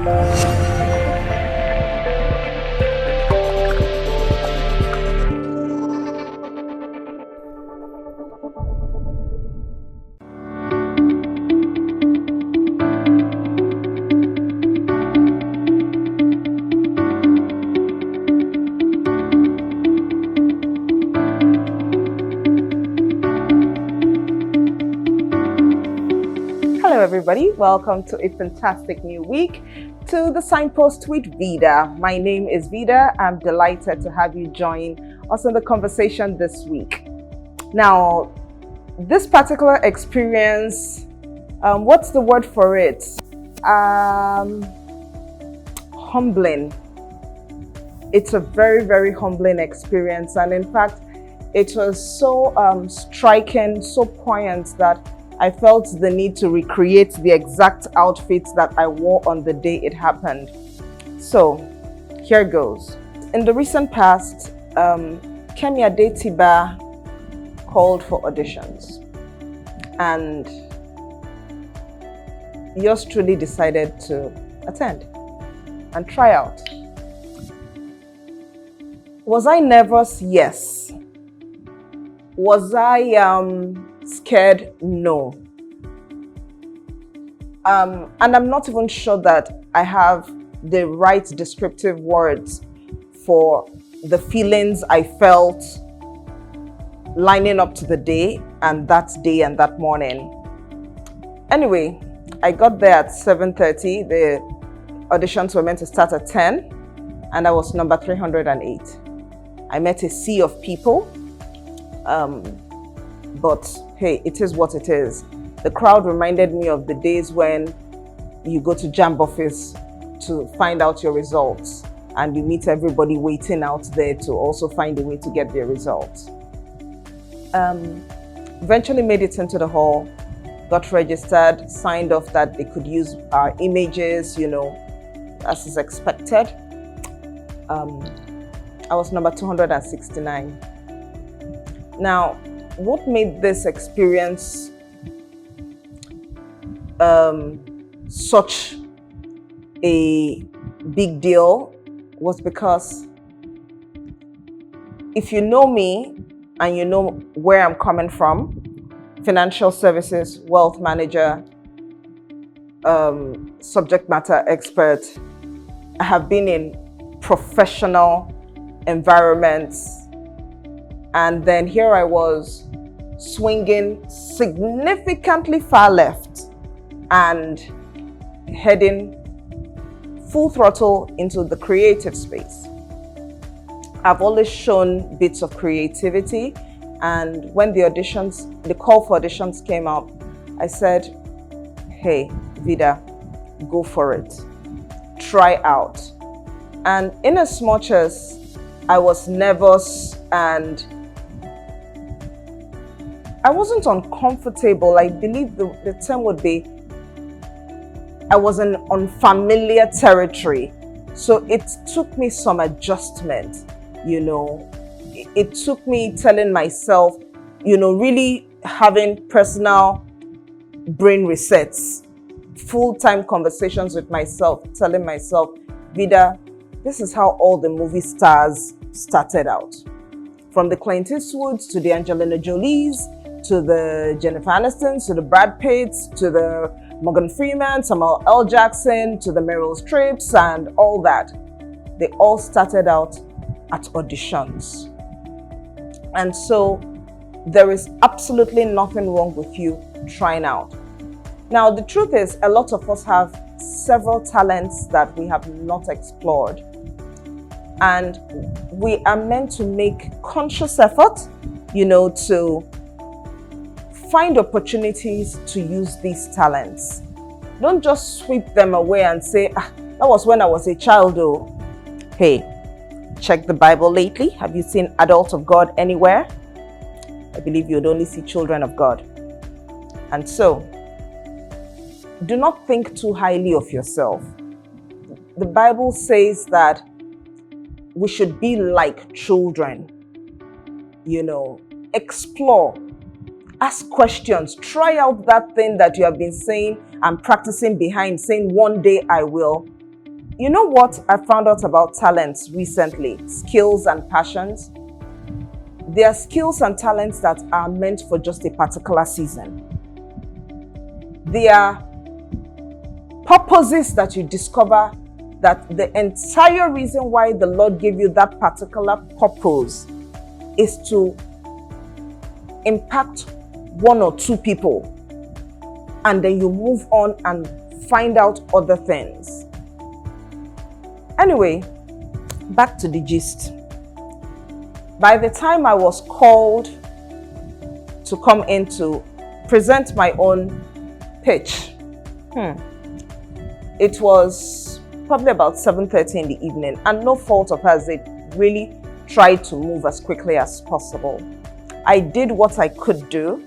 Hello everybody, welcome to a fantastic new week to the Signpost with Vida. My name is Vida. I'm delighted to have you join us in the conversation this week. Now, this particular experience, what's the word for it? Humbling. It's a very, very humbling experience, and in fact, it was so striking, so poignant that I felt the need to recreate the exact outfit that I wore on the day it happened. So, here goes. In the recent past, Kemi Adetiba called for auditions, and yours truly decided to attend and try out. Was I nervous? Yes. Was I scared? No. And I'm not even sure that I have the right descriptive words for the feelings I felt lining up to the day and that morning. Anyway, I got there at 7:30. The auditions were meant to start at 10, and I was number 308. I met a sea of people. But hey, it is what it is. The crowd reminded me of the days when you go to JAMB office to find out your results, and you meet everybody waiting out there to also find a way to get their results. Eventually made it into the hall, got registered, signed off that they could use our images, as is expected. I was number 269. Now, what made this experience such a big deal was because if you know me and you know where I'm coming from, financial services, wealth manager, subject matter expert, I have been in professional environments. And then here I was swinging significantly far left and heading full throttle into the creative space. I've always shown bits of creativity, and when the call for auditions came up, I said, hey, Vida, go for it. Try out. And in as much as I was nervous and I wasn't uncomfortable, I believe the term would be, I was in unfamiliar territory. So it took me some adjustment, It took me telling myself, really having personal brain resets, full-time conversations with myself, telling myself, Vida, this is how all the movie stars started out. From the Clint Eastwoods to the Angelina Jolies, to the Jennifer Anistons, to the Brad Pitts, to the Morgan Freeman, Samuel L. Jackson, to the Meryl Streeps, and all that. They all started out at auditions. And so there is absolutely nothing wrong with you trying out. Now, the truth is, a lot of us have several talents that we have not explored. And we are meant to make conscious effort, to find opportunities to use these talents. Don't just sweep them away and say, that was when I was a child, though. Hey, check the Bible lately. Have you seen adults of God anywhere? I believe you would only see children of God. And so, do not think too highly of yourself. The Bible says that we should be like children. Explore, ask questions, try out that thing that you have been saying and practicing behind, saying one day I will. You know what I found out about talents recently? Skills and passions. There are skills and talents that are meant for just a particular season. There are purposes that you discover that the entire reason why the Lord gave you that particular purpose is to impact one or two people, and then you move on and find out other things. Anyway, back to the gist. By the time I was called to come in to present my own pitch, it was probably about 7:30 in the evening, and no fault of hers, they really tried to move as quickly as possible. I did what I could do.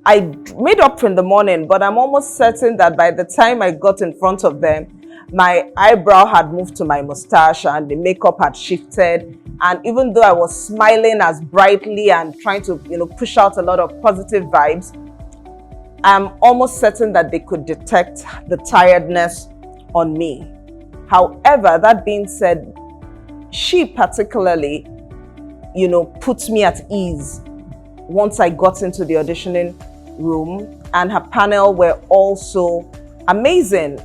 I made up in the morning, but I'm almost certain that by the time I got in front of them, my eyebrow had moved to my mustache and the makeup had shifted. And even though I was smiling as brightly and trying to, push out a lot of positive vibes, I'm almost certain that they could detect the tiredness on me. However, that being said, she particularly, put me at ease once I got into the auditioning room, and her panel were also amazing.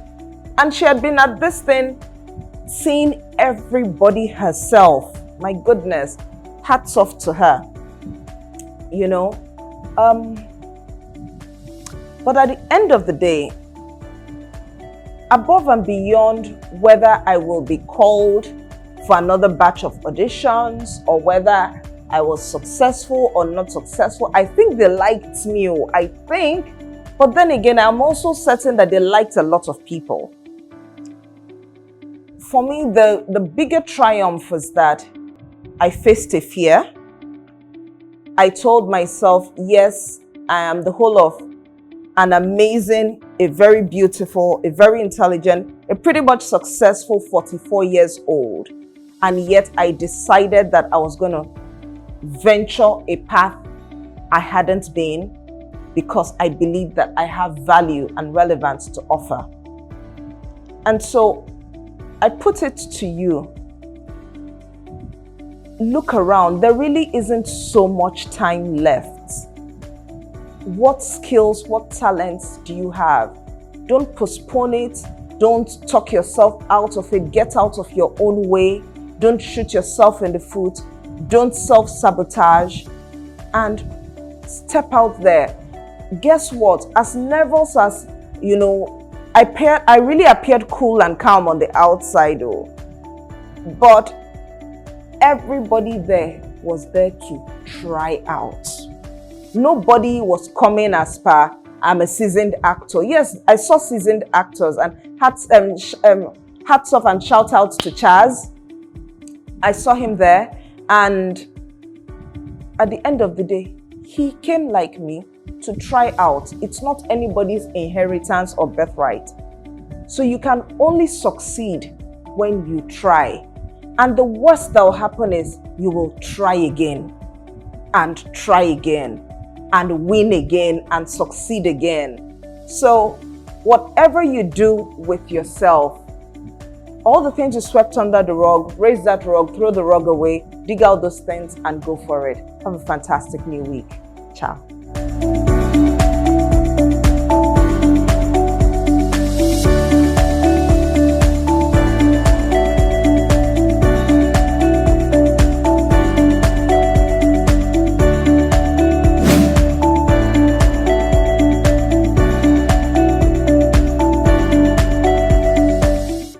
And she had been at this thing seeing everybody herself. My goodness, hats off to her. But at the end of the day, above and beyond whether I will be called for another batch of auditions or whether I was successful or not successful, I think they liked me, I think. But then again, I'm also certain that they liked a lot of people. For me, the bigger triumph was that I faced a fear. I told myself, yes, I am the whole of an amazing, a very beautiful, a very intelligent, a pretty much successful 44 years old. And yet I decided that I was going to venture a path I hadn't been, because I believe that I have value and relevance to offer. And so I put it to you, look around. There really isn't so much time left. What skills, what talents do you have? Don't postpone it. Don't talk yourself out of it. Get out of your own way. Don't shoot yourself in the foot. Don't self-sabotage, and step out there. Guess what? As nervous as, I really appeared cool and calm on the outside, but everybody there was there to try out. Nobody was coming as per, I'm a seasoned actor. Yes, I saw seasoned actors, and hats off and shout out to Chaz. I saw him there, and at the end of the day, he came like me to try out. It's not anybody's inheritance or birthright. So you can only succeed when you try. And the worst that will happen is you will try again and try again and win again and succeed again. So whatever you do with yourself, all the things you swept under the rug, raise that rug, throw the rug away, dig out those things and go for it. Have a fantastic new week. Ciao.